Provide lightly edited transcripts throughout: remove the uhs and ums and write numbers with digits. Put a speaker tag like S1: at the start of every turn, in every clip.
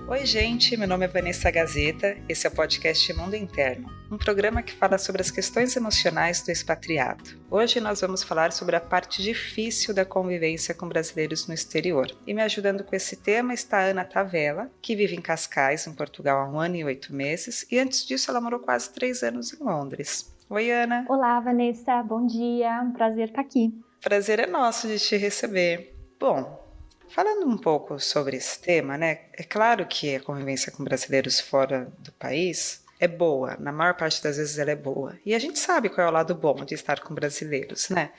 S1: Oi gente, meu nome é Vanessa Gazeta, esse é o podcast Mundo Interno, um programa que fala sobre as questões emocionais do expatriado. Hoje nós vamos falar sobre a parte difícil da convivência com brasileiros no exterior. E me ajudando com esse tema está a Ana Tavella, que vive em Cascais, em Portugal, há 1 ano e 8 meses, e antes disso ela morou quase 3 anos em Londres. Oi Ana!
S2: Olá Vanessa, bom dia, um prazer estar aqui.
S1: Prazer é nosso de te receber. Bom, falando um pouco sobre esse tema, né? É claro que a convivência com brasileiros fora do país é boa, na maior parte das vezes ela é boa. E a gente sabe qual é o lado bom de estar com brasileiros, né?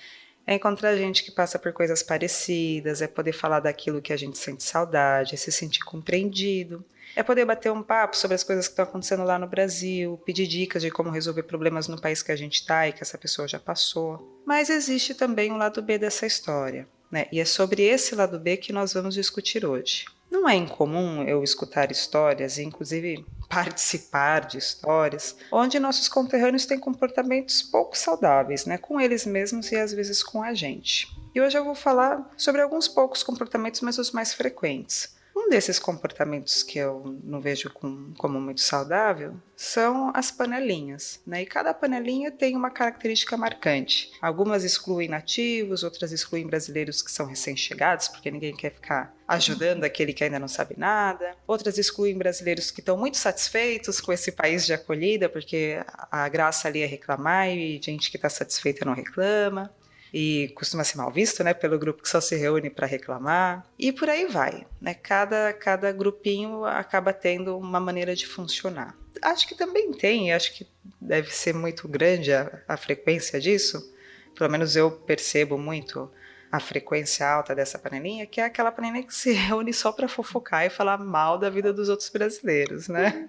S1: É encontrar gente que passa por coisas parecidas, é poder falar daquilo que a gente sente saudade, é se sentir compreendido, é poder bater um papo sobre as coisas que estão acontecendo lá no Brasil, pedir dicas de como resolver problemas no país que a gente está e que essa pessoa já passou. Mas existe também um lado B dessa história, né? E é sobre esse lado B que nós vamos discutir hoje. Não é incomum eu escutar histórias, e inclusive participar de histórias, onde nossos conterrâneos têm comportamentos pouco saudáveis, né, com eles mesmos e às vezes com a gente. E hoje eu vou falar sobre alguns poucos comportamentos, mas os mais frequentes. Um desses comportamentos que eu não vejo como muito saudável são as panelinhas, né? E cada panelinha tem uma característica marcante. Algumas excluem nativos, outras excluem brasileiros que são recém-chegados, porque ninguém quer ficar ajudando aquele que ainda não sabe nada. Outras excluem brasileiros que estão muito satisfeitos com esse país de acolhida, porque a graça ali é reclamar e gente que está satisfeita não reclama. E costuma ser mal visto, né, pelo grupo que só se reúne para reclamar, e por aí vai, né, cada grupinho acaba tendo uma maneira de funcionar. Acho que também tem, acho que deve ser muito grande a frequência disso, pelo menos eu percebo muito a frequência alta dessa panelinha, que é aquela panelinha que se reúne só para fofocar e falar mal da vida dos outros brasileiros, né?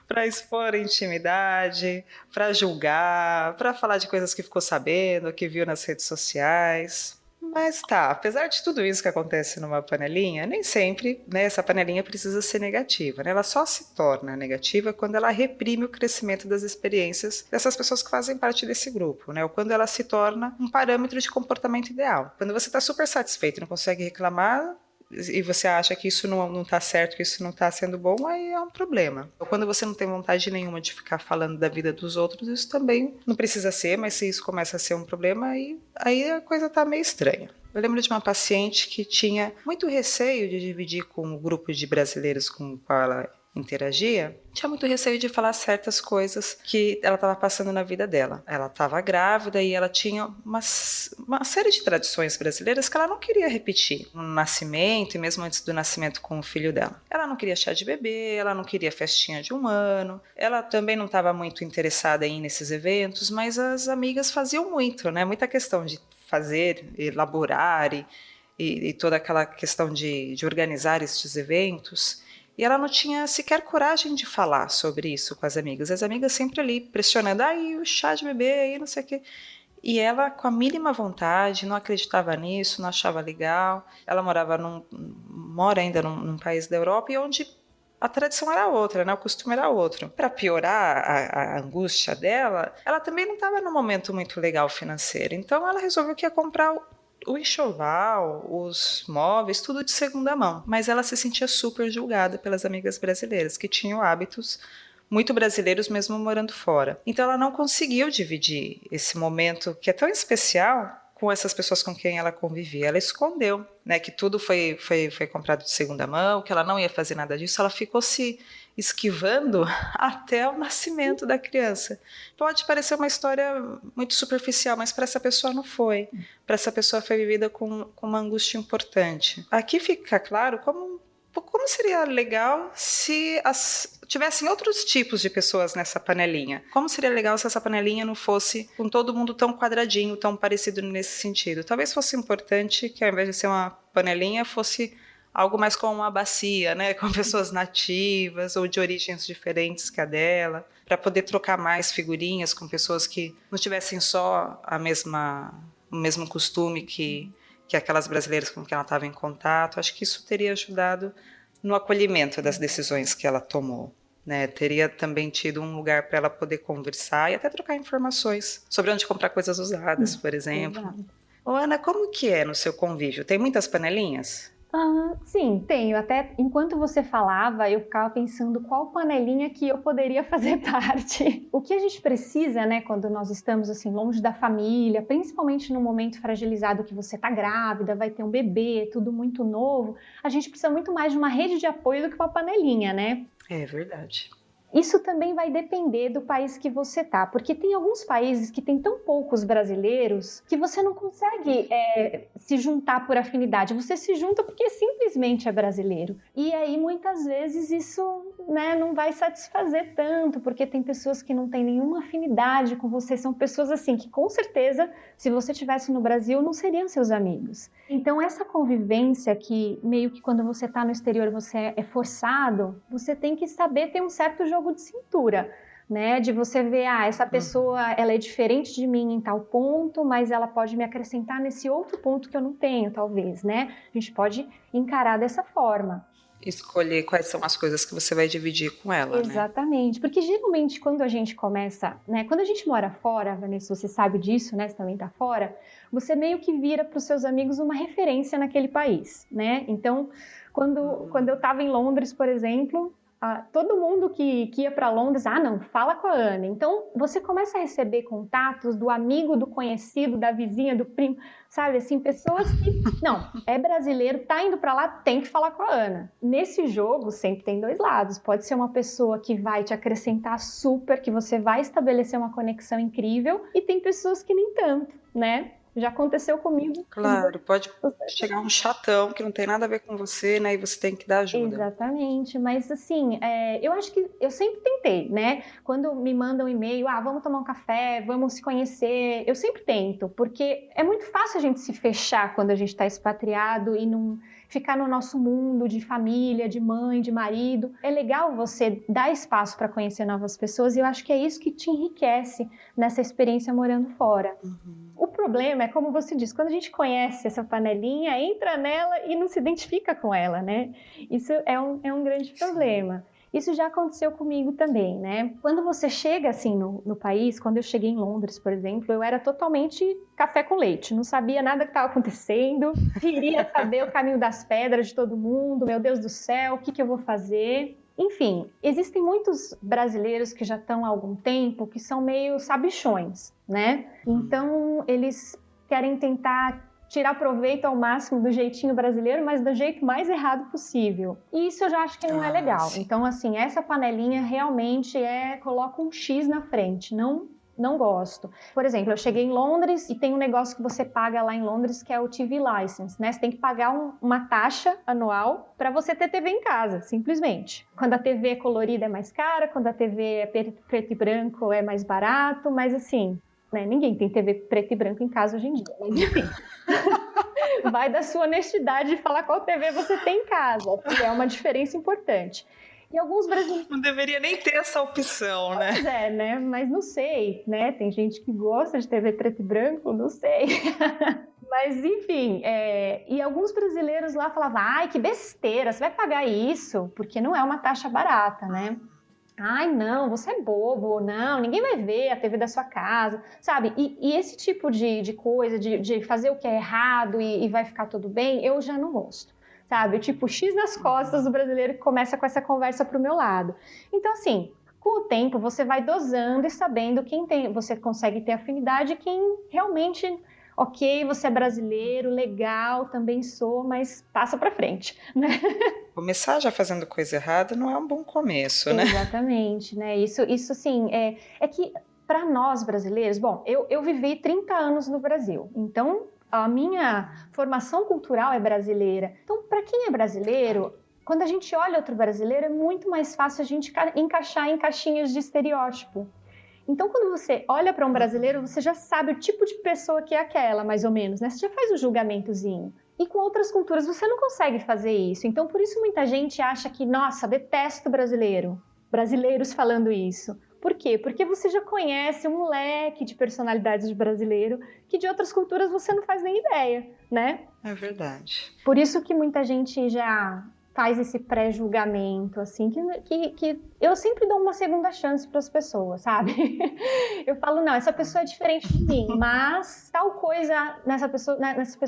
S1: Para expor a intimidade, para julgar, para falar de coisas que ficou sabendo, que viu nas redes sociais. Mas tá, apesar de tudo isso que acontece numa panelinha, nem sempre, né, essa panelinha precisa ser negativa, né? Ela só se torna negativa quando ela reprime o crescimento das experiências dessas pessoas que fazem parte desse grupo, né? Ou quando ela se torna um parâmetro de comportamento ideal. Quando você está super satisfeito e não consegue reclamar, e você acha que isso não está certo, que isso não está sendo bom, aí é um problema. Quando você não tem vontade nenhuma de ficar falando da vida dos outros, isso também não precisa ser, mas se isso começa a ser um problema, aí a coisa está meio estranha. Eu lembro de uma paciente que tinha muito receio de dividir com o grupo de brasileiros com o qual ela interagia, tinha muito receio de falar certas coisas que ela estava passando na vida dela. Ela estava grávida e ela tinha uma série de tradições brasileiras que ela não queria repetir no nascimento e mesmo antes do nascimento com o filho dela. Ela não queria chá de bebê, ela não queria festinha de 1 ano, ela também não estava muito interessada em ir nesses eventos, mas as amigas faziam muito, né? Muita questão de fazer, elaborar e toda aquela questão de organizar estes eventos. E ela não tinha sequer coragem de falar sobre isso com as amigas. As amigas sempre ali pressionando, aí o chá de bebê, aí não sei o quê. E ela, com a mínima vontade, não acreditava nisso, não achava legal. Ela mora ainda num país da Europa e onde a tradição era outra, né? O costume era outro. Para piorar a angústia dela, ela também não estava num momento muito legal financeiro. Então ela resolveu que ia comprar o enxoval, os móveis, tudo de segunda mão. Mas ela se sentia super julgada pelas amigas brasileiras, que tinham hábitos muito brasileiros mesmo morando fora. Então ela não conseguiu dividir esse momento que é tão especial com essas pessoas com quem ela convivia. Ela escondeu, né, que tudo foi comprado de segunda mão, que ela não ia fazer nada disso. Ela ficou se esquivando até o nascimento da criança. Pode parecer uma história muito superficial, mas para essa pessoa não foi. Para essa pessoa foi vivida com uma angústia importante. Aqui fica claro como seria legal se tivessem outros tipos de pessoas nessa panelinha. Como seria legal se essa panelinha não fosse com todo mundo tão quadradinho, tão parecido nesse sentido. Talvez fosse importante que, ao invés de ser uma panelinha, fosse algo mais como uma bacia, né? Com pessoas nativas ou de origens diferentes que a dela, para poder trocar mais figurinhas com pessoas que não tivessem só o mesmo costume que aquelas brasileiras com quem ela estava em contato. Acho que isso teria ajudado no acolhimento das decisões que ela tomou. Né? Teria também tido um lugar para ela poder conversar e até trocar informações sobre onde comprar coisas usadas, por exemplo. Ô, Ana, como que é no seu convívio? Tem muitas panelinhas?
S2: Sim, tenho. Até enquanto você falava, eu ficava pensando qual panelinha que eu poderia fazer parte. O que a gente precisa, né, quando nós estamos assim longe da família, principalmente no momento fragilizado que você está grávida, vai ter um bebê, tudo muito novo, a gente precisa muito mais de uma rede de apoio do que uma panelinha, né?
S1: É verdade.
S2: Isso também vai depender do país que você tá, porque tem alguns países que tem tão poucos brasileiros que você não consegue se juntar por afinidade, você se junta porque simplesmente é brasileiro. E aí muitas vezes isso, né, não vai satisfazer tanto, porque tem pessoas que não têm nenhuma afinidade com você, são pessoas assim que com certeza, se você estivesse no Brasil, não seriam seus amigos. Então essa convivência que meio que quando você está no exterior você é forçado, você tem que saber ter um certo jogo de cintura, né? De você ver, essa pessoa ela é diferente de mim em tal ponto, mas ela pode me acrescentar nesse outro ponto que eu não tenho, talvez, né? A gente pode encarar dessa forma.
S1: Escolher quais são as coisas que você vai dividir com ela, né?
S2: Exatamente, porque geralmente quando a gente começa, né? Quando a gente mora fora, Vanessa, você sabe disso, né? Você também tá fora, você meio que vira para os seus amigos uma referência naquele país, né? Então, quando eu estava em Londres, por exemplo, todo mundo que ia para Londres, não, fala com a Ana. Então, você começa a receber contatos do amigo, do conhecido, da vizinha, do primo, sabe? Assim, pessoas que, não, é brasileiro, tá indo para lá, tem que falar com a Ana. Nesse jogo, sempre tem dois lados. Pode ser uma pessoa que vai te acrescentar super, que você vai estabelecer uma conexão incrível, e tem pessoas que nem tanto, né? Já aconteceu comigo.
S1: Claro, pode chegar um chatão que não tem nada a ver com você, né? E você tem que dar ajuda.
S2: Exatamente, mas assim, eu acho que eu sempre tentei, né? Quando me mandam um e-mail, vamos tomar um café, vamos se conhecer, eu sempre tento, porque é muito fácil a gente se fechar quando a gente está expatriado e não ficar no nosso mundo de família, de mãe, de marido. É legal você dar espaço para conhecer novas pessoas e eu acho que é isso que te enriquece nessa experiência morando fora. O problema é, como você disse, quando a gente conhece essa panelinha, entra nela e não se identifica com ela, né? Isso é um grande problema. Isso já aconteceu comigo também, né? Quando você chega assim no país, quando eu cheguei em Londres, por exemplo, eu era totalmente café com leite, não sabia nada que estava acontecendo, queria saber o caminho das pedras de todo mundo, meu Deus do céu, o que eu vou fazer? Enfim, existem muitos brasileiros que já estão há algum tempo que são meio sabichões, né? Então, eles querem tentar tirar proveito ao máximo do jeitinho brasileiro, mas do jeito mais errado possível. E isso eu já acho que não é legal.
S1: Sim.
S2: Então, assim, essa panelinha realmente coloca um X na frente, não gosto. Por exemplo, eu cheguei em Londres e tem um negócio que você paga lá em Londres que é o TV License, né? Você tem que pagar uma taxa anual para você ter TV em casa, simplesmente. Quando a TV é colorida é mais cara, quando a TV é preto e branco é mais barato, mas assim, né? Ninguém tem TV preto e branco em casa hoje em dia, mas enfim. Vai da sua honestidade de falar qual TV você tem em casa, que é uma diferença importante. E alguns brasileiros...
S1: Não deveria nem ter essa opção, né?
S2: Pois é, né? Mas não sei, né? Tem gente que gosta de TV preto e branco, não sei. Mas, enfim, e alguns brasileiros lá falavam, ai, que besteira, você vai pagar isso? Porque não é uma taxa barata, né? Ai, não, você é bobo, não, ninguém vai ver a TV da sua casa, sabe? E esse tipo de coisa, de fazer o que é errado e vai ficar tudo bem, eu já não gosto. Sabe, tipo, X nas costas do brasileiro que começa com essa conversa pro meu lado. Então, assim, com o tempo você vai dosando e sabendo você consegue ter afinidade e quem realmente, ok, você é brasileiro, legal, também sou, mas passa pra frente, né?
S1: Começar já fazendo coisa errada não é um bom começo, né?
S2: Exatamente, né? Isso assim, é que para nós brasileiros, bom, eu vivi 30 anos no Brasil, então a minha formação cultural é brasileira. Então, para quem é brasileiro, quando a gente olha outro brasileiro, é muito mais fácil a gente encaixar em caixinhas de estereótipo. Então, quando você olha para um brasileiro, você já sabe o tipo de pessoa que é aquela, mais ou menos, né? Você já faz um julgamentozinho. E com outras culturas você não consegue fazer isso. Então, por isso muita gente acha que, nossa, detesto brasileiro. Brasileiros falando isso. Por quê? Porque você já conhece um leque de personalidades de brasileiro que de outras culturas você não faz nem ideia, né?
S1: É verdade.
S2: Por isso que muita gente já faz esse pré-julgamento, assim, que eu sempre dou uma segunda chance para as pessoas, sabe? Eu falo, não, essa pessoa é diferente de mim, mas tal coisa nessa pessoa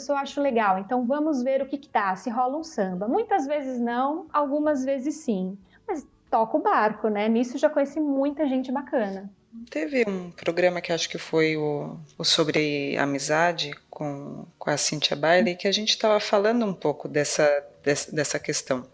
S2: eu acho legal, então vamos ver o que tá, se rola um samba. Muitas vezes não, algumas vezes sim, mas toca o barco, né? Nisso já conheci muita gente bacana.
S1: Teve um programa que acho que foi o sobre amizade com a Cynthia Bailey, que a gente estava falando um pouco dessa questão,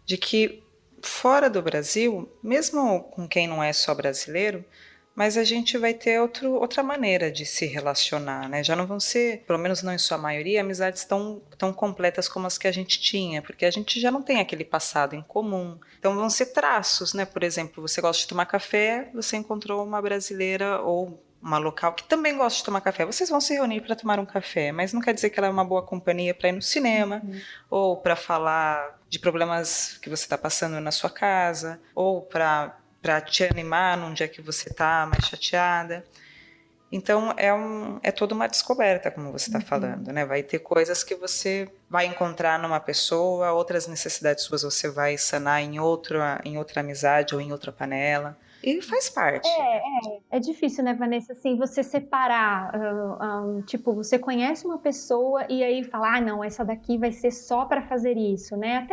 S1: de que fora do Brasil, mesmo com quem não é só brasileiro, mas a gente vai ter outra maneira de se relacionar, né? Já não vão ser, pelo menos não em sua maioria, amizades tão completas como as que a gente tinha, porque a gente já não tem aquele passado em comum. Então vão ser traços, né? Por exemplo, você gosta de tomar café, você encontrou uma brasileira ou uma local que também gosta de tomar café. Vocês vão se reunir para tomar um café, mas não quer dizer que ela é uma boa companhia para ir no cinema, ou para falar de problemas que você está passando na sua casa, ou para te animar num dia que você está mais chateada. Então é toda uma descoberta, como você está falando, né? Vai ter coisas que você vai encontrar numa pessoa, outras necessidades suas você vai sanar em outra amizade ou em outra panela. E faz parte.
S2: É difícil, né, Vanessa, assim, você separar, tipo, você conhece uma pessoa e aí fala, não, essa daqui vai ser só para fazer isso, né?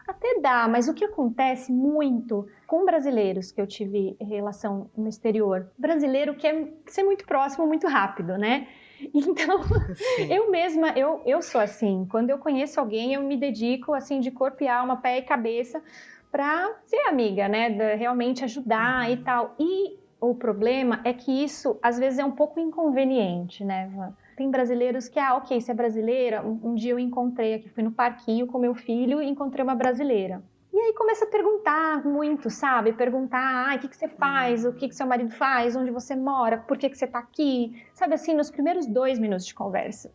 S2: Até dá, mas o que acontece muito com brasileiros que eu tive relação no exterior, brasileiro quer ser muito próximo muito rápido, né? Então,
S1: Sim.
S2: eu mesma, eu sou assim, quando eu conheço alguém, eu me dedico, assim, de corpo e alma, pé e cabeça, para ser amiga, né? Realmente ajudar e tal. E o problema é que isso, às vezes, é um pouco inconveniente, né, Van? Tem brasileiros que, ok, você é brasileira. Um dia eu encontrei aqui, fui no parquinho com meu filho e encontrei uma brasileira. E aí começa a perguntar muito, sabe? Perguntar, o que você faz? O que seu marido faz? Onde você mora? Por que você tá aqui? Sabe assim, nos primeiros 2 minutos de conversa.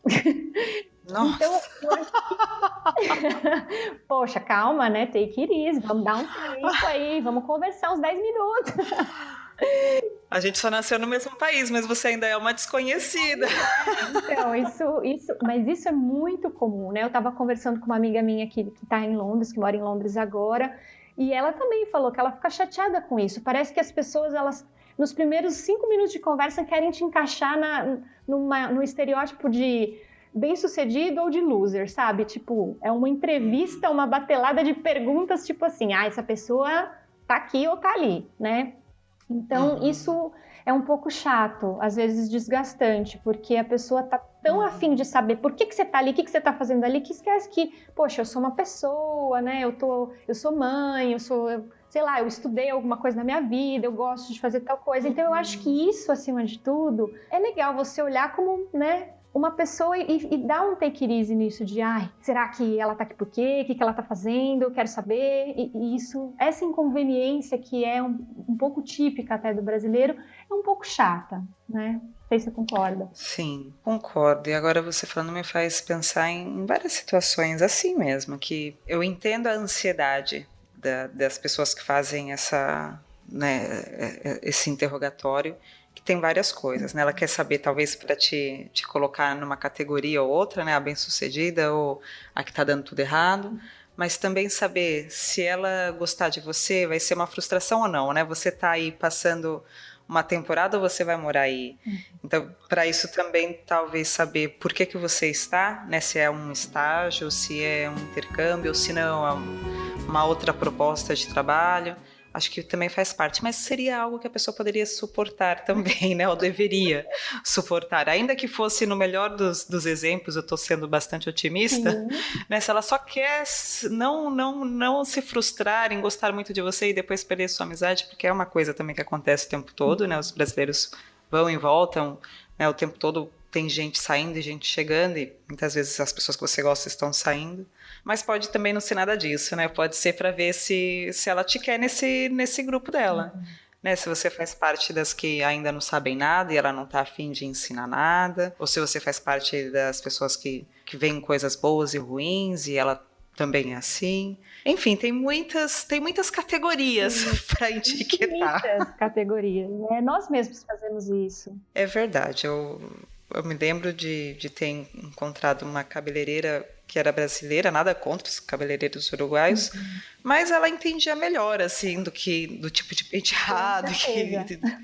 S1: Nossa.
S2: Então, eu acho que... Poxa, calma, né? Take it easy, vamos dar um tempo aí, vamos conversar uns 10 minutos.
S1: A gente só nasceu no mesmo país, mas você ainda é uma desconhecida.
S2: Então, mas isso é muito comum, né? Eu estava conversando com uma amiga minha que está em Londres, que mora em Londres agora, e ela também falou que ela fica chateada com isso. Parece que as pessoas, elas, nos primeiros 5 minutos de conversa, querem te encaixar no estereótipo de bem-sucedido ou de loser, sabe? Tipo, é uma entrevista, uma batelada de perguntas, tipo assim, essa pessoa tá aqui ou tá ali, né? Então, isso é um pouco chato, às vezes desgastante, porque a pessoa tá tão afim de saber por que você tá ali, o que você tá fazendo ali, que esquece que, poxa, eu sou uma pessoa, né? Eu sou mãe, sei lá, eu estudei alguma coisa na minha vida, eu gosto de fazer tal coisa. Então, eu acho que isso, acima de tudo, é legal você olhar como, né, uma pessoa e dar um take it easy nisso de, será que ela tá aqui por quê? O que ela tá fazendo? Eu quero saber. E isso, essa inconveniência que é um pouco típica até do brasileiro, é um pouco chata, né? Não sei se você concorda.
S1: Sim, concordo. E agora você falando me faz pensar em várias situações assim mesmo, que eu entendo a ansiedade das pessoas que fazem esse interrogatório, que tem várias coisas, né? Ela quer saber, talvez, para te colocar numa categoria ou outra, né? A bem-sucedida ou a que está dando tudo errado, mas também saber se ela gostar de você vai ser uma frustração ou não, né? Você está aí passando uma temporada ou você vai morar aí? Então, para isso também, talvez saber por que você está, né? Se é um estágio, se é um intercâmbio, ou se não, é uma outra proposta de trabalho. Acho que também faz parte, mas seria algo que a pessoa poderia suportar também, né? Ou deveria suportar. Ainda que fosse no melhor dos exemplos, eu estou sendo bastante otimista, né? Se ela só quer não se frustrar em gostar muito de você e depois perder sua amizade, porque é uma coisa também que acontece o tempo todo, né? Os brasileiros vão e voltam, né? O tempo todo tem gente saindo e gente chegando, e muitas vezes as pessoas que você gosta estão saindo. Mas pode também não ser nada disso, né? Pode ser para ver se ela te quer nesse grupo dela. Né? Se você faz parte das que ainda não sabem nada e ela não está afim de ensinar nada, ou se você faz parte das pessoas que veem coisas boas e ruins e ela também é assim. Enfim, tem muitas categorias para etiquetar.
S2: Muitas categorias, né? Nós mesmos fazemos isso.
S1: É verdade, eu me lembro de ter encontrado uma cabeleireira que era brasileira, nada contra os cabeleireiros uruguaios, mas ela entendia melhor, assim, do tipo de penteado.
S2: Com certeza.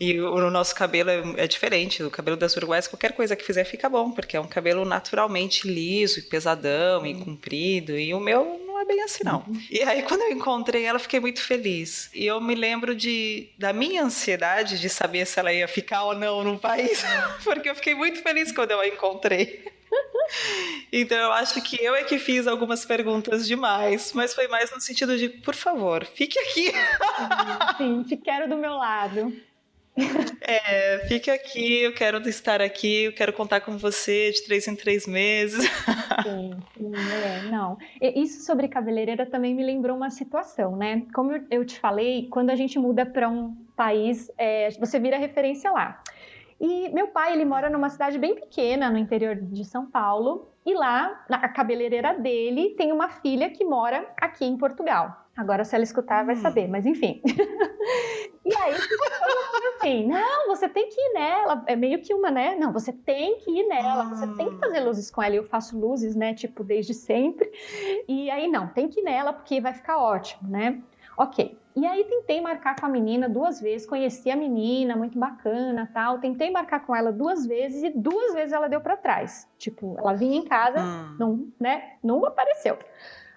S1: E o nosso cabelo é diferente. O cabelo das uruguaias, qualquer coisa que fizer fica bom, porque é um cabelo naturalmente liso e pesadão e comprido. E o meu não é bem assim, não. E aí, quando eu encontrei ela, fiquei muito feliz. E eu me lembro da minha ansiedade de saber se ela ia ficar ou não no país, porque eu fiquei muito feliz quando eu a encontrei. Então eu acho que eu é que fiz algumas perguntas demais, mas foi mais no sentido de, por favor, fique aqui.
S2: Sim, te quero do meu lado.
S1: Fique aqui, eu quero estar aqui, eu quero contar com você de 3 em 3 meses.
S2: Sim, sim, não. Isso sobre cabeleireira também me lembrou uma situação, né? Como eu te falei, quando a gente muda para um país, você vira referência lá. E meu pai, ele mora numa cidade bem pequena, no interior de São Paulo, e lá, a cabeleireira dele tem uma filha que mora aqui em Portugal. Agora, se ela escutar, vai saber, mas enfim. E aí, assim, não, você tem que ir nela. É meio que uma, né? Não, você tem que ir nela, você tem que fazer luzes com ela. Eu faço luzes, né? Tipo, desde sempre. E aí, não, tem que ir nela, porque vai ficar ótimo, né? Ok. E aí tentei marcar com a menina 2 vezes, conheci a menina, muito bacana, tal. Tentei marcar com ela 2 vezes e 2 vezes ela deu para trás. Tipo, ela vinha em casa, não apareceu.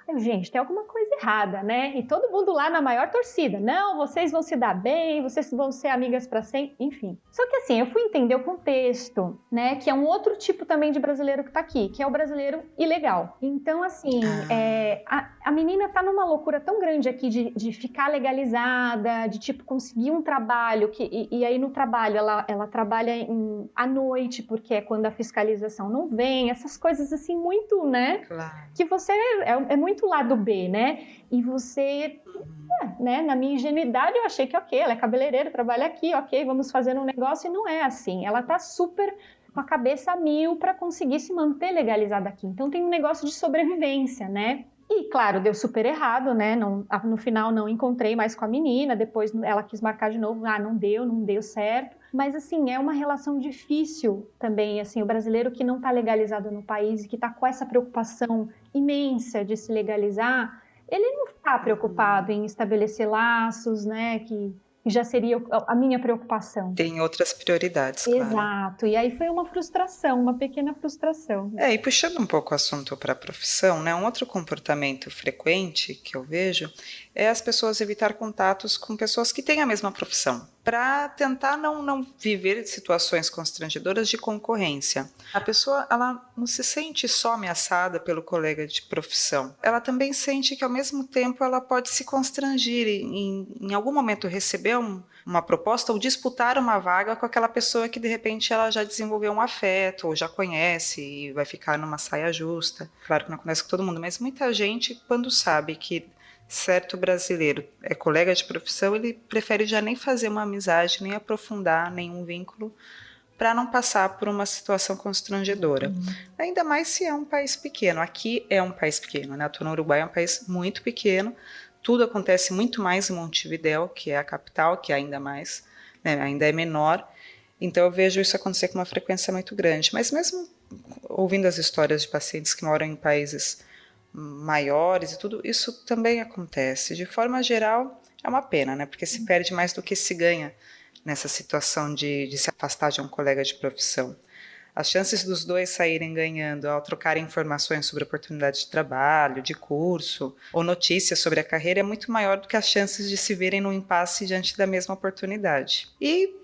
S2: Aí, gente, tem alguma coisa errada, né? E todo mundo lá na maior torcida. Não, vocês vão se dar bem, vocês vão ser amigas para sempre, enfim. Só que assim, eu fui entender o contexto, né? Que é um outro tipo também de brasileiro que tá aqui, que é o brasileiro ilegal. Então, assim, a menina tá numa loucura tão grande aqui de ficar legalizada, de tipo conseguir um trabalho, e aí no trabalho ela trabalha à noite, porque é quando a fiscalização não vem, essas coisas assim muito, né?
S1: Claro.
S2: Que você é muito lado B, né? E você, né? Na minha ingenuidade, eu achei que ok, ela é cabeleireira, trabalha aqui, ok, vamos fazer um negócio, e não é assim. Ela tá super com a cabeça a mil para conseguir se manter legalizada aqui. Então tem um negócio de sobrevivência, né? E, claro, deu super errado, né? No final não encontrei mais com a menina, depois ela quis marcar de novo, não deu certo. Mas, assim, é uma relação difícil também, assim, o brasileiro que não está legalizado no país e que está com essa preocupação imensa de se legalizar, ele não está preocupado em estabelecer laços, né? Que já seria a minha preocupação.
S1: Tem outras prioridades, claro.
S2: Exato. E aí foi uma frustração, uma pequena frustração.
S1: E puxando um pouco o assunto para a profissão, né? Um outro comportamento frequente que eu vejo é as pessoas evitar contatos com pessoas que têm a mesma profissão, para tentar não viver situações constrangedoras de concorrência. A pessoa, ela não se sente só ameaçada pelo colega de profissão, ela também sente que ao mesmo tempo ela pode se constranger em algum momento receber uma proposta ou disputar uma vaga com aquela pessoa que de repente ela já desenvolveu um afeto ou já conhece e vai ficar numa saia justa. Claro que não acontece com todo mundo, mas muita gente, quando sabe que certo brasileiro é colega de profissão, ele prefere já nem fazer uma amizade, nem aprofundar nenhum vínculo para não passar por uma situação constrangedora. Ainda mais se é um país pequeno. Aqui é um país pequeno, né? O Uruguai é um país muito pequeno, tudo acontece muito mais em Montevidéu, que é a capital, que é ainda mais, né, ainda é menor. Então eu vejo isso acontecer com uma frequência muito grande. Mas mesmo ouvindo as histórias de pacientes que moram em países maiores e tudo, isso também acontece. De forma geral, é uma pena, né? Porque se perde mais do que se ganha nessa situação de se afastar de um colega de profissão. As chances dos dois saírem ganhando ao trocarem informações sobre oportunidades de trabalho, de curso ou notícias sobre a carreira é muito maior do que as chances de se verem num impasse diante da mesma oportunidade. E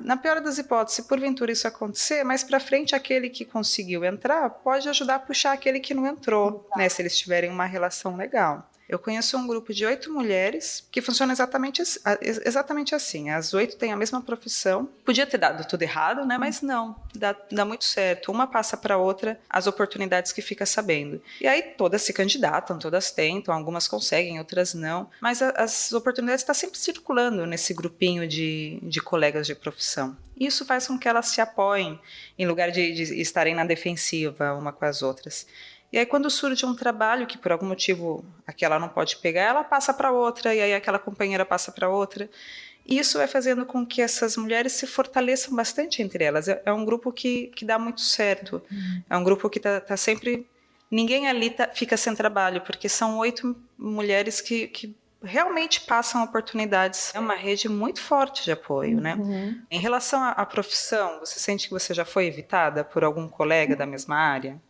S1: na pior das hipóteses, se porventura isso acontecer, mais para frente aquele que conseguiu entrar pode ajudar a puxar aquele que não entrou, né, se eles tiverem uma relação legal. Eu conheço um grupo de 8 mulheres que funciona exatamente assim. As 8 têm a mesma profissão. Podia ter dado tudo errado, né? Mas não, dá muito certo. Uma passa para a outra as oportunidades que fica sabendo. E aí todas se candidatam, todas tentam, algumas conseguem, outras não. Mas as oportunidades estão sempre circulando nesse grupinho de colegas de profissão. Isso faz com que elas se apoiem, em lugar de estarem na defensiva uma com as outras. E aí quando surge um trabalho que por algum motivo aquela não pode pegar, ela passa para outra, e aí aquela companheira passa para outra. E isso vai fazendo com que essas mulheres se fortaleçam bastante entre elas. É um grupo que dá muito certo. É um grupo que está sempre ninguém ali fica sem trabalho, porque são 8 mulheres que realmente passam oportunidades. É uma rede muito forte de apoio, né?
S2: Uhum.
S1: Em relação à profissão, você sente que você já foi evitada por algum colega da mesma área?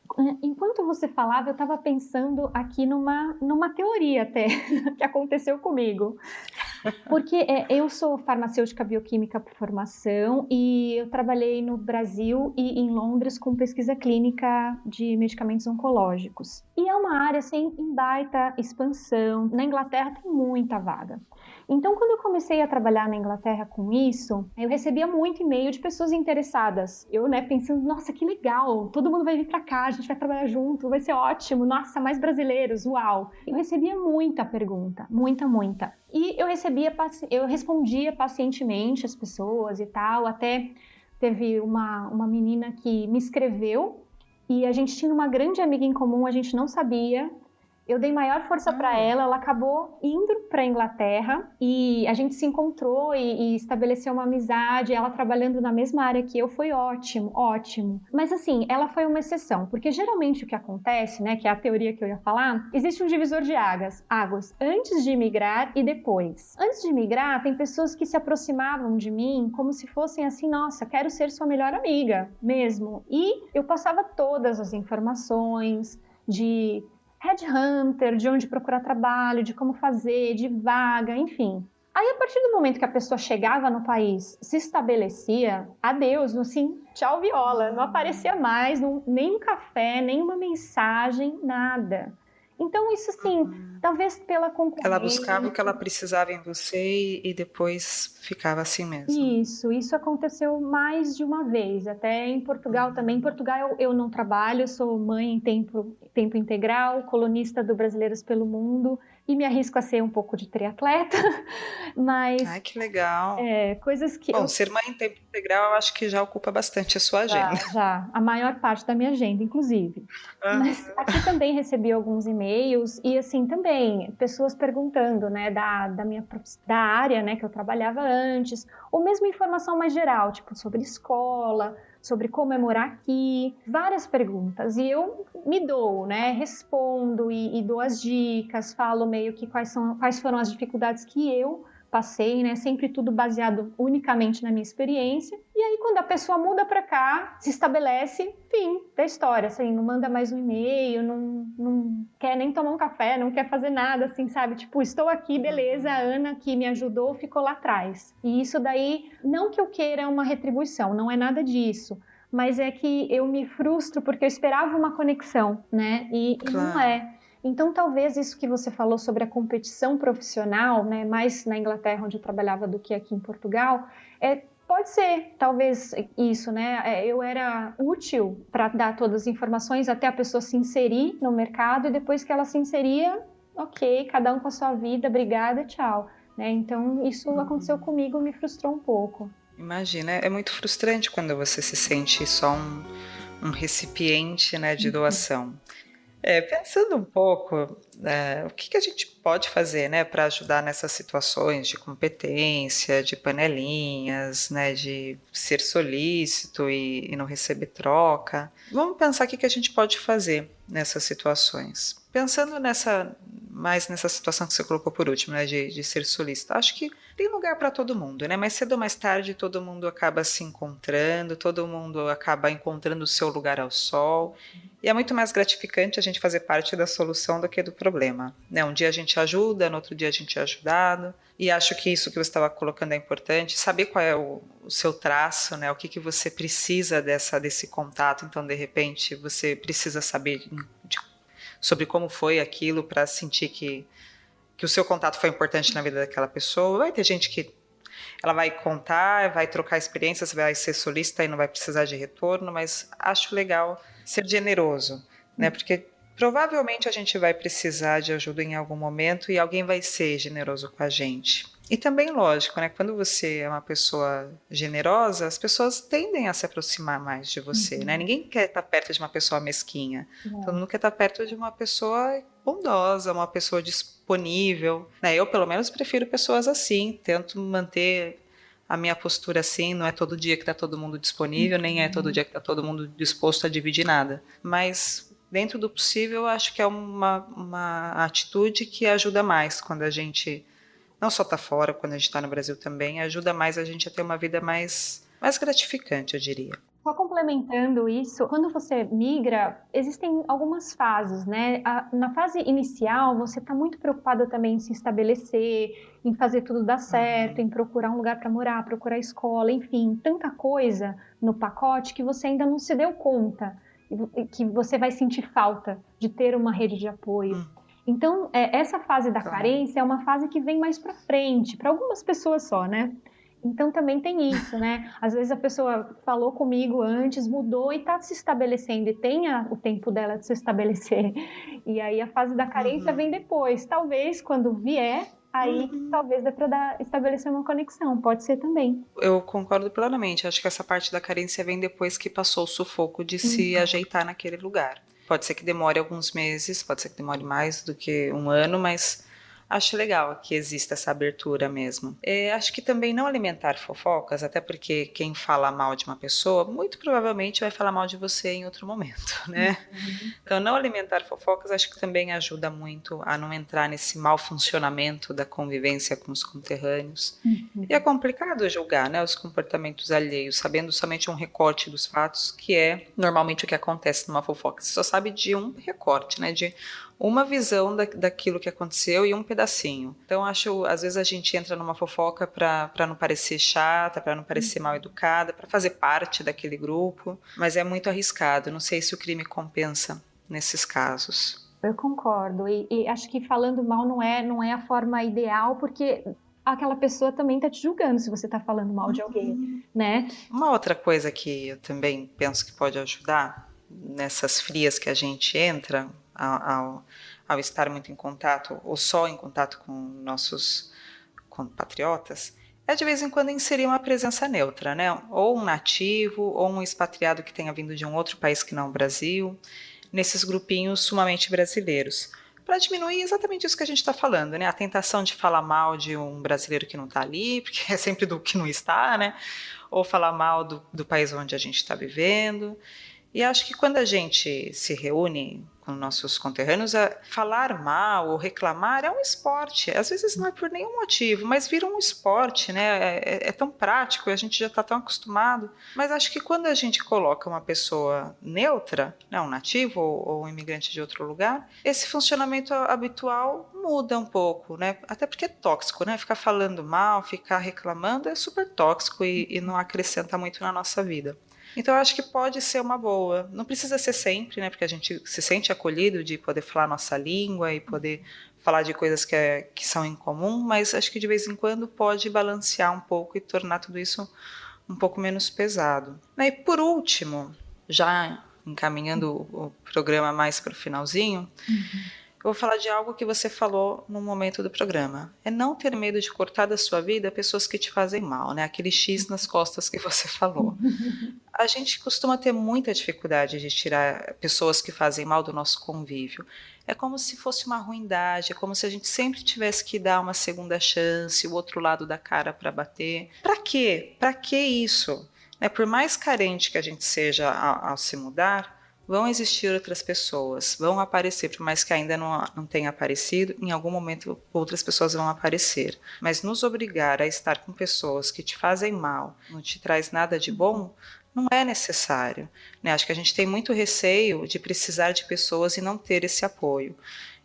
S2: Enquanto você falava, eu estava pensando aqui numa teoria até, que aconteceu comigo. Porque eu sou farmacêutica bioquímica por formação e eu trabalhei no Brasil e em Londres com pesquisa clínica de medicamentos oncológicos. E é uma área assim, em baita expansão. Na Inglaterra tem muita vaga. Então, quando eu comecei a trabalhar na Inglaterra com isso, eu recebia muito e-mail de pessoas interessadas. Eu, né, pensando, nossa, que legal, todo mundo vai vir para cá, a gente vai trabalhar junto, vai ser ótimo, nossa, mais brasileiros, uau. Eu recebia muita pergunta, muita. E eu respondia pacientemente as pessoas e tal, até teve uma menina que me escreveu e a gente tinha uma grande amiga em comum, a gente não sabia. Eu dei maior força para ela acabou indo para a Inglaterra e a gente se encontrou e estabeleceu uma amizade. Ela trabalhando na mesma área que eu foi ótimo, ótimo. Mas assim, ela foi uma exceção, porque geralmente o que acontece, né, que é a teoria que eu ia falar, existe um divisor de águas antes de migrar e depois. Antes de migrar, tem pessoas que se aproximavam de mim como se fossem assim, nossa, quero ser sua melhor amiga, mesmo. E eu passava todas as informações de headhunter, de onde procurar trabalho, de como fazer, de vaga, enfim. Aí, a partir do momento que a pessoa chegava no país, se estabelecia, adeus, assim, tchau viola, não aparecia mais, nem um café, nem uma mensagem, nada. Então, isso assim, talvez pela
S1: Ela buscava o
S2: concorrência.
S1: que ela precisava em você e depois ficava assim mesmo.
S2: Isso aconteceu mais de uma vez, até em Portugal também. Em Portugal eu não trabalho, sou mãe em tempo integral, colunista do Brasileiros pelo Mundo e me arrisco a ser um pouco de triatleta, mas
S1: Ai, que legal.
S2: coisas que
S1: Bom,
S2: eu
S1: ser mãe em tempo integral eu acho que já ocupa bastante a sua agenda.
S2: já, a maior parte da minha agenda, inclusive. Mas
S1: Aham.
S2: aqui também recebi alguns e-mails e assim também pessoas perguntando, né, da área, né, que eu trabalhava antes, ou mesmo informação mais geral, tipo sobre escola, sobre como é morar aqui, várias perguntas. E eu me dou, né, respondo e dou as dicas, falo meio que quais foram as dificuldades que eu passei, né? Sempre tudo baseado unicamente na minha experiência. E aí, quando a pessoa muda para cá, se estabelece, fim da história. Assim, não manda mais um e-mail, não quer nem tomar um café, não quer fazer nada, assim, sabe? Tipo, estou aqui, beleza, a Ana que me ajudou ficou lá atrás. E isso daí, não que eu queira uma retribuição, não é nada disso. Mas é que eu me frustro porque eu esperava uma conexão, né? E não
S1: Claro.
S2: é. Então, talvez isso que você falou sobre a competição profissional, né, mais na Inglaterra, onde eu trabalhava, do que aqui em Portugal, pode ser, talvez, isso, né? Eu era útil para dar todas as informações até a pessoa se inserir no mercado e depois que ela se inseria, ok, cada um com a sua vida, obrigada, tchau. Né? Então, isso aconteceu comigo, me frustrou um pouco.
S1: Imagina, é muito frustrante quando você se sente só um recipiente, né, de doação. Pensando um pouco, o que a gente pode fazer, né, para ajudar nessas situações de competência, de panelinhas, né, de ser solícito e não receber troca. Vamos pensar o que a gente pode fazer nessas situações. Pensando mais nessa situação que você colocou por último, né, de ser solícito. Acho que tem lugar para todo mundo, né? Mais cedo ou mais tarde todo mundo acaba se encontrando, todo mundo acaba encontrando o seu lugar ao sol. E é muito mais gratificante a gente fazer parte da solução do que do problema, né? Um dia a gente ajuda, no outro dia a gente é ajudado. E acho que isso que você estava colocando é importante, saber qual é o seu traço, né? O que você precisa desse contato. Então, de repente, você precisa saber sobre como foi aquilo para sentir que o seu contato foi importante na vida daquela pessoa. Vai ter gente que ela vai contar, vai trocar experiências, vai ser solícita e não vai precisar de retorno, mas acho legal ser generoso, né? Porque provavelmente a gente vai precisar de ajuda em algum momento e alguém vai ser generoso com a gente. E também, lógico, né? Quando você é uma pessoa generosa, as pessoas tendem a se aproximar mais de você, né? Ninguém quer estar perto de uma pessoa mesquinha. Todo mundo quer estar perto de uma pessoa bondosa, uma pessoa disponível, né? Eu, pelo menos, prefiro pessoas assim. Tento manter a minha postura assim. Não é todo dia que está todo mundo disponível, nem é todo dia que está todo mundo disposto a dividir nada. Mas dentro do possível, eu acho que é uma atitude que ajuda mais quando a gente não só está fora, quando a gente está no Brasil também, ajuda mais a gente a ter uma vida mais gratificante, eu diria.
S2: Só complementando isso, quando você migra, existem algumas fases, né? Na fase inicial, você está muito preocupada também em se estabelecer, em fazer tudo dar certo, em procurar um lugar para morar, procurar escola, enfim, tanta coisa no pacote que você ainda não se deu conta que você vai sentir falta de ter uma rede de apoio. Então, essa fase da carência é uma fase que vem mais para frente, para algumas pessoas só, né? Então também tem isso, né? Às vezes a pessoa falou comigo antes, mudou e está se estabelecendo, e tem o tempo dela de se estabelecer. E aí a fase da carência vem depois. Talvez quando vier, aí talvez dê para estabelecer uma conexão. Pode ser também.
S1: Eu concordo plenamente. Acho que essa parte da carência vem depois que passou o sufoco de se ajeitar naquele lugar. Pode ser que demore alguns meses, pode ser que demore mais do que um ano, mas acho legal que exista essa abertura mesmo. Acho que também não alimentar fofocas, até porque quem fala mal de uma pessoa, muito provavelmente vai falar mal de você em outro momento, né? Então, não alimentar fofocas acho que também ajuda muito a não entrar nesse mau funcionamento da convivência com os conterrâneos. E é complicado julgar, né, os comportamentos alheios, sabendo somente um recorte dos fatos, que é normalmente o que acontece numa fofoca. Você só sabe de um recorte, né, de uma visão daquilo que aconteceu e um pedacinho. Então, acho, às vezes a gente entra numa fofoca para não parecer chata, para não parecer mal educada, para fazer parte daquele grupo, mas é muito arriscado. Não sei se o crime compensa nesses casos.
S2: Eu concordo. E acho que falando mal não é a forma ideal, porque aquela pessoa também está te julgando se você está falando mal de alguém, né?
S1: Uma outra coisa que eu também penso que pode ajudar nessas frias que a gente entra ao estar muito em contato, ou só em contato com nossos compatriotas, é de vez em quando inserir uma presença neutra, né? Ou um nativo, ou um expatriado que tenha vindo de um outro país que não o Brasil, nesses grupinhos sumamente brasileiros, para diminuir exatamente isso que a gente está falando, né? A tentação de falar mal de um brasileiro que não está ali, porque é sempre do que não está, né? Ou falar mal do país onde a gente está vivendo. E acho que quando a gente se reúne com nossos conterrâneos, falar mal ou reclamar é um esporte. Às vezes não é por nenhum motivo, mas vira um esporte, né? É tão prático e a gente já está tão acostumado. Mas acho que quando a gente coloca uma pessoa neutra, né, um nativo ou um imigrante de outro lugar, esse funcionamento habitual muda um pouco, né? Até porque é tóxico, né? Ficar falando mal, ficar reclamando é super tóxico e não acrescenta muito na nossa vida. Então, eu acho que pode ser uma boa. Não precisa ser sempre, né? Porque a gente se sente acolhido de poder falar a nossa língua e poder falar de coisas que são em comum, mas acho que de vez em quando pode balancear um pouco e tornar tudo isso um pouco menos pesado. E por último, já encaminhando o programa mais para o finalzinho, eu vou falar de algo que você falou no momento do programa. É não ter medo de cortar da sua vida pessoas que te fazem mal, né? Aquele X nas costas que você falou. A gente costuma ter muita dificuldade de tirar pessoas que fazem mal do nosso convívio. É como se fosse uma ruindade, é como se a gente sempre tivesse que dar uma segunda chance, o outro lado da cara para bater. Para quê? Para que isso? Por mais carente que a gente seja ao se mudar, vão existir outras pessoas, vão aparecer, por mais que ainda não tenha aparecido, em algum momento outras pessoas vão aparecer. Mas nos obrigar a estar com pessoas que te fazem mal, não te traz nada de bom, não é necessário, né? Acho que a gente tem muito receio de precisar de pessoas e não ter esse apoio.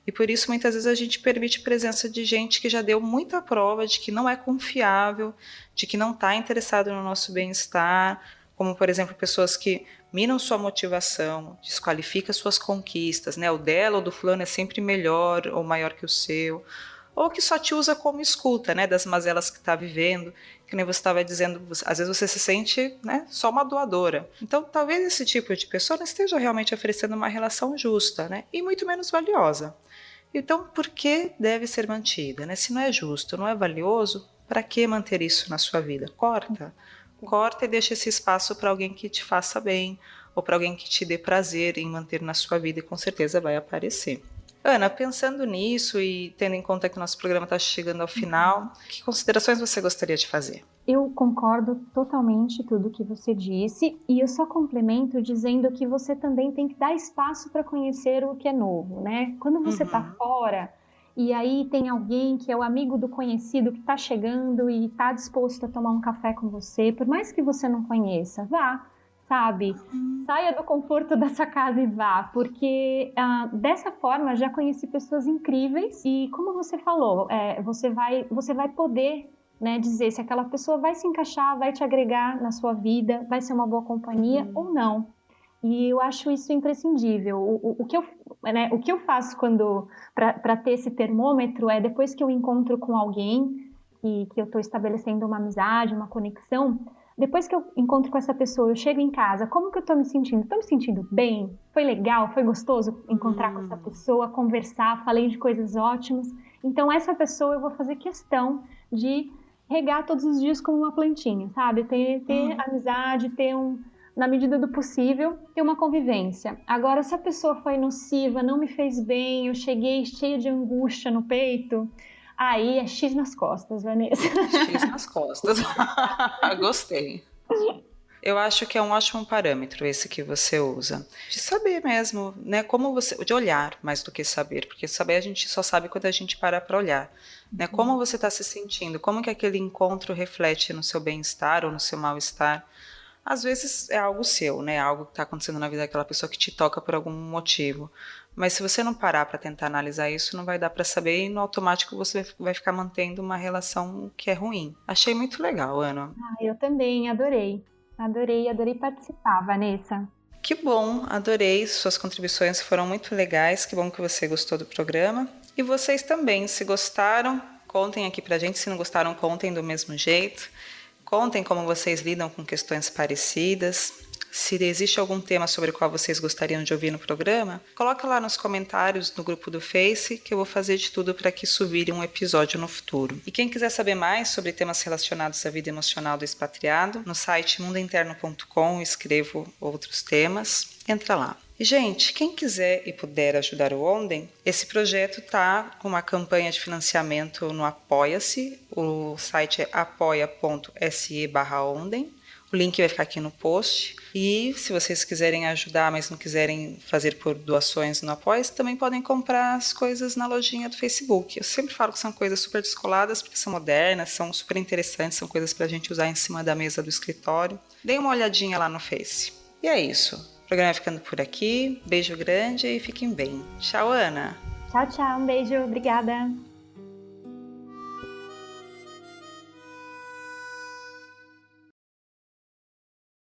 S1: E por isso, muitas vezes, a gente permite a presença de gente que já deu muita prova de que não é confiável, de que não está interessado no nosso bem-estar, como, por exemplo, pessoas que minam sua motivação, desqualificam suas conquistas, né? O dela ou do fulano é sempre melhor ou maior que o seu, ou que só te usa como escuta, né, das mazelas que está vivendo, que nem você estava dizendo, às vezes você se sente, né, só uma doadora. Então, talvez esse tipo de pessoa não esteja realmente oferecendo uma relação justa, né, e muito menos valiosa. Então, por que deve ser mantida, né? Se não é justo, não é valioso, para que manter isso na sua vida? Corta e deixa esse espaço para alguém que te faça bem, ou para alguém que te dê prazer em manter na sua vida, e com certeza vai aparecer. Ana, pensando nisso e tendo em conta que o nosso programa está chegando ao final, que considerações você gostaria de fazer?
S2: Eu concordo totalmente tudo que você disse e eu só complemento dizendo que você também tem que dar espaço para conhecer o que é novo, né? Quando você está
S1: Uhum.
S2: fora e aí tem alguém que é o amigo do conhecido que está chegando e está disposto a tomar um café com você, por mais que você não conheça, vá, sabe? Saia do conforto dessa casa e vá, porque dessa forma já conheci pessoas incríveis e como você falou, você vai poder, né, dizer se aquela pessoa vai se encaixar, vai te agregar na sua vida, vai ser uma boa companhia ou não. E eu acho isso imprescindível. O que eu faço quando para ter esse termômetro é depois que eu encontro com alguém que eu estou estabelecendo uma amizade, uma conexão, depois que eu encontro com essa pessoa, eu chego em casa, como que eu estou me sentindo? Estou me sentindo bem? Foi legal? Foi gostoso encontrar com essa pessoa, conversar, falei de coisas ótimas. Então, essa pessoa eu vou fazer questão de regar todos os dias como uma plantinha, sabe? Ter
S1: Uhum.
S2: amizade, na medida do possível, ter uma convivência. Agora, se a pessoa foi nociva, não me fez bem, eu cheguei cheia de angústia no peito, aí é X nas costas, Vanessa.
S1: X nas costas. Gostei. Eu acho que é um ótimo parâmetro esse que você usa. De saber mesmo, né? Como você. De olhar mais do que saber, porque saber a gente só sabe quando a gente para para olhar. Né? Como você está se sentindo? Como que aquele encontro reflete no seu bem-estar ou no seu mal-estar? Às vezes é algo seu, né? Algo que está acontecendo na vida daquela pessoa que te toca por algum motivo. Mas se você não parar para tentar analisar isso, não vai dar para saber e no automático você vai ficar mantendo uma relação que é ruim. Achei muito legal, Ana.
S2: Eu também adorei. Adorei participar, Vanessa.
S1: Que bom, adorei. Suas contribuições foram muito legais. Que bom que você gostou do programa. E vocês também, se gostaram, contem aqui pra gente. Se não gostaram, contem do mesmo jeito. Contem como vocês lidam com questões parecidas. Se existe algum tema sobre o qual vocês gostariam de ouvir no programa, coloca lá nos comentários no grupo do Face que eu vou fazer de tudo para que isso vire um episódio no futuro. E quem quiser saber mais sobre temas relacionados à vida emocional do expatriado, no site mundointerno.com escrevo outros temas. Entra lá. E, gente, quem quiser e puder ajudar o Onden, esse projeto está com uma campanha de financiamento no Apoia-se. O site é apoia.se/Onden. O link vai ficar aqui no post. E se vocês quiserem ajudar, mas não quiserem fazer por doações no Apoia-se, também podem comprar as coisas na lojinha do Facebook. Eu sempre falo que são coisas super descoladas, porque são modernas, são super interessantes, são coisas para a gente usar em cima da mesa do escritório. Deem uma olhadinha lá no Face. E é isso. O programa vai ficando por aqui. Beijo grande e fiquem bem. Tchau, Ana.
S2: Tchau, tchau. Um beijo. Obrigada.